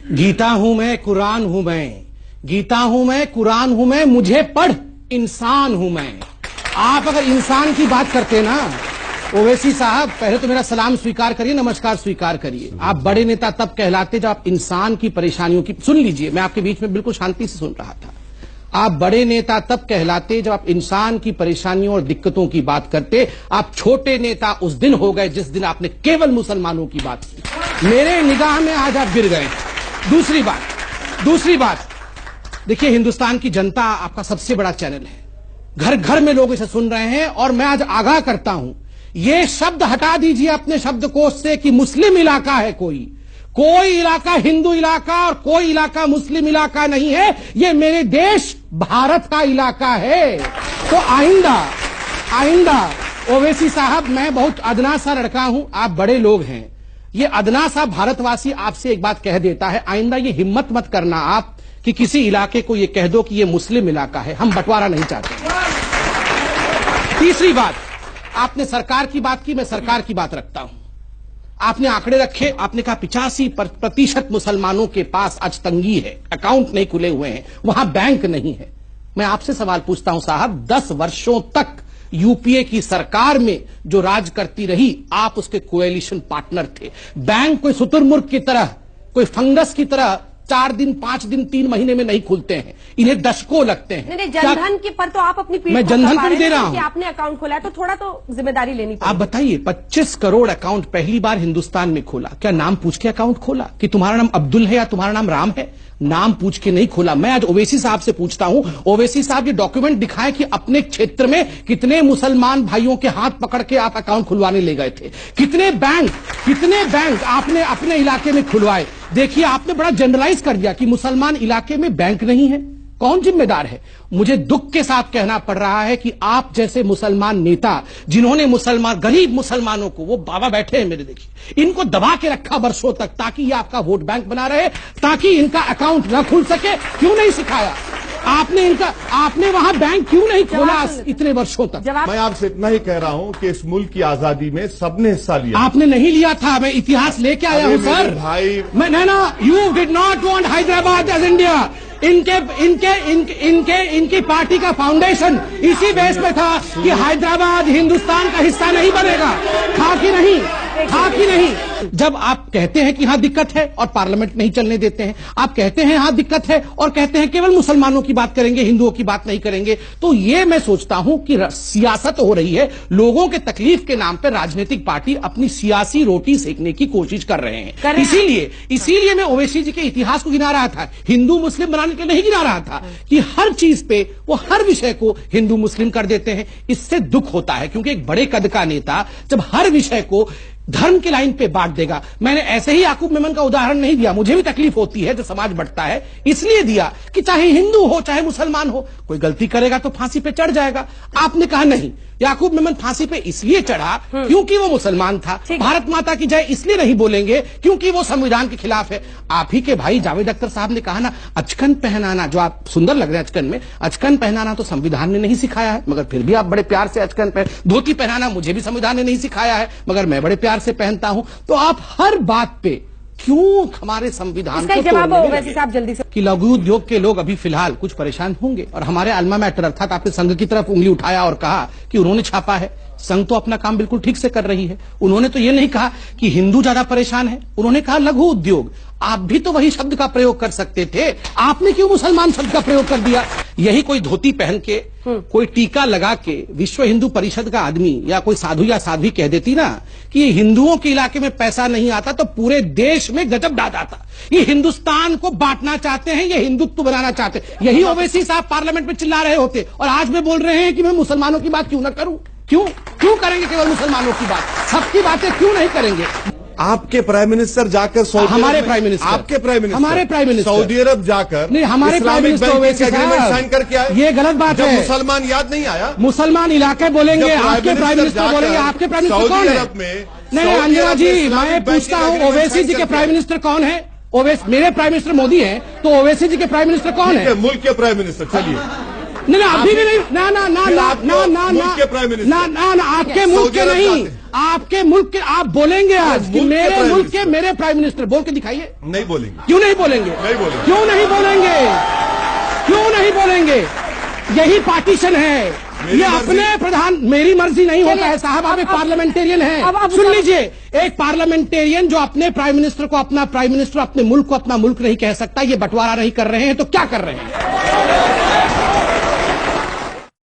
गीता हूं मैं, कुरान हूं मैं, गीता हूं मैं, कुरान हूं मैं, मुझे पढ़ इंसान हूं मैं। आप अगर इंसान की बात करते ना ओवैसी साहब, पहले तो मेरा सलाम स्वीकार करिए, नमस्कार स्वीकार करिए। आप बड़े नेता तब कहलाते जब आप इंसान की परेशानियों की, सुन लीजिए, मैं आपके बीच में बिल्कुल शांति से सुन रहा था। आप बड़े नेता तब कहलाते जब आप इंसान की परेशानियों और दिक्कतों की बात करते। आप छोटे नेता उस दिन हो गए जिस दिन आपने केवल मुसलमानों की बात की। मेरे निगाह में आज आप गिर गए। दूसरी बात, देखिए, हिंदुस्तान की जनता आपका सबसे बड़ा चैनल है, घर घर में लोग इसे सुन रहे हैं, और मैं आज आगाह करता हूं, ये शब्द हटा दीजिए अपने शब्दकोश से कि मुस्लिम इलाका है। कोई इलाका हिंदू इलाका और कोई इलाका मुस्लिम इलाका नहीं है। ये मेरे देश भारत का इलाका है। तो आइंदा ओवैसी साहब, मैं बहुत अदना सा लड़का हूं, आप बड़े लोग हैं, ये अदना सा भारतवासी आपसे एक बात कह देता है, आइंदा ये हिम्मत मत करना आप कि किसी इलाके को ये कह दो कि ये मुस्लिम इलाका है। हम बंटवारा नहीं चाहते। तीसरी बात, आपने सरकार की बात की, मैं सरकार की बात रखता हूं। आपने आंकड़े रखे, आपने कहा 85% मुसलमानों के पास आज तंगी है, अकाउंट नहीं खुले हुए हैं, वहां बैंक नहीं है। मैं आपसे सवाल पूछता हूं साहब, 10 वर्षों तक यूपीए की सरकार में जो राज करती रही, आप उसके कोएलिशन पार्टनर थे। बैंक कोई शुतुरमुर्ग की तरह, कोई फंगस की तरह 4 दिन, 5 दिन, 3 महीने में नहीं खुलते हैं, इन्हें दशकों लगते हैं। नहीं, जनधन के पर तो आप अपनी पीठ मैं जनधन पर दे रहा हूं, आपने अकाउंट खोला है तो थोड़ा तो जिम्मेदारी लेनी पड़ेगी। आप बताइए, 25 करोड़ अकाउंट पहली बार हिंदुस्तान में खोला, क्या नाम पूछ के अकाउंट खोला कि तुम्हारा नाम अब्दुल है या तुम्हारा नाम राम है? नाम पूछ के नहीं खोला। मैं आज ओवैसी साहब से पूछता हूं, ओवैसी साहब ये डॉक्यूमेंट दिखाएं कि अपने क्षेत्र में कितने मुसलमान भाइयों के हाथ पकड़ के आप अकाउंट खुलवाने ले गए थे, कितने बैंक आपने अपने इलाके में खुलवाए। देखिए, आपने बड़ा जनरलाइज कर दिया कि मुसलमान इलाके में बैंक नहीं है। कौन जिम्मेदार है? मुझे दुख के साथ कहना पड़ रहा है कि आप जैसे मुसलमान नेता, जिन्होंने गरीब मुसलमानों को, वो बाबा बैठे हैं मेरे, देखिए, इनको दबा के रखा वर्षों तक ताकि ये आपका वोट बैंक बना रहे, ताकि इनका अकाउंट न खुल सके। क्यों नहीं सिखाया आपने वहां बैंक क्यों नहीं खोला इतने वर्षों तक? मैं आपसे इतना ही कह रहा हूं कि इस मुल्क की आजादी में सबने हिस्सा लिया। आपने नहीं लिया था, मैं इतिहास लेके आया हूं सर भाई। You did not want Hyderabad as India. इनकी पार्टी का फाउंडेशन इसी बेस पे था कि हैदराबाद हिंदुस्तान का हिस्सा नहीं बनेगा। था कि नहीं? जब आप कहते हैं कि यहां दिक्कत है और पार्लियामेंट नहीं चलने देते हैं, आप कहते हैं यहां दिक्कत है और कहते हैं केवल मुसलमानों की बात करेंगे, हिंदुओं की बात नहीं करेंगे, तो ये मैं सोचता हूं कि सियासत हो रही है। लोगों के तकलीफ के नाम पर राजनीतिक पार्टी अपनी सियासी रोटी सेकने की कोशिश कर रहे हैं। इसीलिए मैं ओवैसी जी के इतिहास को गिना रहा था, हिंदू मुस्लिम बनाने के नहीं गिना रहा था कि हर चीज पे वो हर विषय को हिंदू मुस्लिम कर देते हैं। इससे दुख होता है, क्योंकि एक बड़े कद का नेता जब हर विषय को धर्म के लाइन पे बांट देगा। मैंने ऐसे ही याकूब मेमन का उदाहरण नहीं दिया, मुझे भी तकलीफ होती है जब समाज बढ़ता है, इसलिए दिया कि चाहे हिंदू हो चाहे मुसलमान हो, कोई गलती करेगा तो फांसी पे चढ़ जाएगा। आपने कहा नहीं, याकूब मेमन फांसी पे इसलिए चढ़ा क्योंकि वो मुसलमान था। भारत माता की जय इसलिए नहीं बोलेंगे क्योंकि वो संविधान के खिलाफ है। आप ही के भाई जावेद अख्तर साहब ने कहा ना, अचकन पहनाना, जो आप सुंदर लग रहे हैं अचकन में, अचकन पहनाना तो संविधान ने नहीं सिखाया है, मगर फिर भी आप बड़े प्यार से अचकन पहन। धोती पहनाना मुझे भी संविधान ने नहीं सिखाया है, मगर मैं बड़े प्यार से पहनता हूं। तो आप हर बात पे क्यों हमारे संविधान को जवाब वैसे साहब जल्दी से कि लघु उद्योग के लोग अभी फिलहाल कुछ परेशान होंगे, और हमारे अल्मा मैटर अर्थात आपने संघ की तरफ उंगली उठाया और कहा कि उन्होंने छापा है। संघ तो अपना काम बिल्कुल ठीक से कर रही है। उन्होंने तो ये नहीं कहा कि हिंदू ज्यादा परेशान है, उन्होंने कहा लघु उद्योग। आप भी तो वही शब्द का प्रयोग कर सकते थे, आपने क्यों मुसलमान शब्द का प्रयोग कर दिया? यही कोई धोती पहन के, कोई टीका लगा के विश्व हिंदू परिषद का आदमी या कोई साधु या साध्वी कह देती ना कि ये हिंदुओं के इलाके में पैसा नहीं आता, तो पूरे देश में गजब डाल आता। ये हिंदुस्तान को बांटना चाहते हैं, ये हिंदुत्व बनाना चाहते हैं। यही ओवैसी साहब पार्लियामेंट में चिल्ला रहे होते, और आज में बोल रहे हैं कि मैं मुसलमानों की बात क्यों ना करूं। क्यों करेंगे केवल मुसलमानों की बात? सबकी बातें क्यों नहीं करेंगे? आपके प्राइम मिनिस्टर जाकर हमारे प्राइम मिनिस्टर, आपके प्राइम मिनिस्टर, हमारे प्राइम मिनिस्टर सऊदी अरब जाकर नहीं, हमारे प्राइम मिनिस्टर एग्रीमेंट साइन करके आए। ये गलत बात है। मुसलमान याद नहीं आया? मुसलमान इलाके बोलेंगे, आपके प्राइम मिनिस्टर बोलेंगे। आपके प्राइम मिनिस्टर कौन है? नहीं अंजना जी, मैं पूछता हूँ ओवैसी जी के प्राइम मिनिस्टर कौन है? मेरे प्राइम मिनिस्टर मोदी है, तो ओवैसी जी के प्राइम मिनिस्टर कौन है? मुल्क के प्राइम मिनिस्टर। चलिए, नहीं अभी भी नहीं, ना आपके मुल्क के नहीं, आपके मुल्क के आप बोलेंगे आज कि मुल्क के मेरे प्राइम मुल्क के मिनिस्टर। मेरे प्राइम मिनिस्टर, बोल के दिखाइए। नहीं बोलेंगे। क्यों नहीं बोलेंगे? नहीं बोलेंगे। क्यों नहीं बोलेंगे? क्यों नहीं बोलेंगे? यही पार्टीशन है। मेरी ये मर्जी। अपने प्रधान, मेरी मर्जी नहीं होता चलिए, है साहब, आप एक अब- पार्लियामेंटेरियन अब- है। अब- सुन लीजिए, एक पार्लियामेंटेरियन जो अपने प्राइम मिनिस्टर को अपना प्राइम मिनिस्टर, अपने मुल्क को अपना मुल्क नहीं कह सकता, ये बंटवारा नहीं कर रहे हैं तो क्या कर रहे हैं?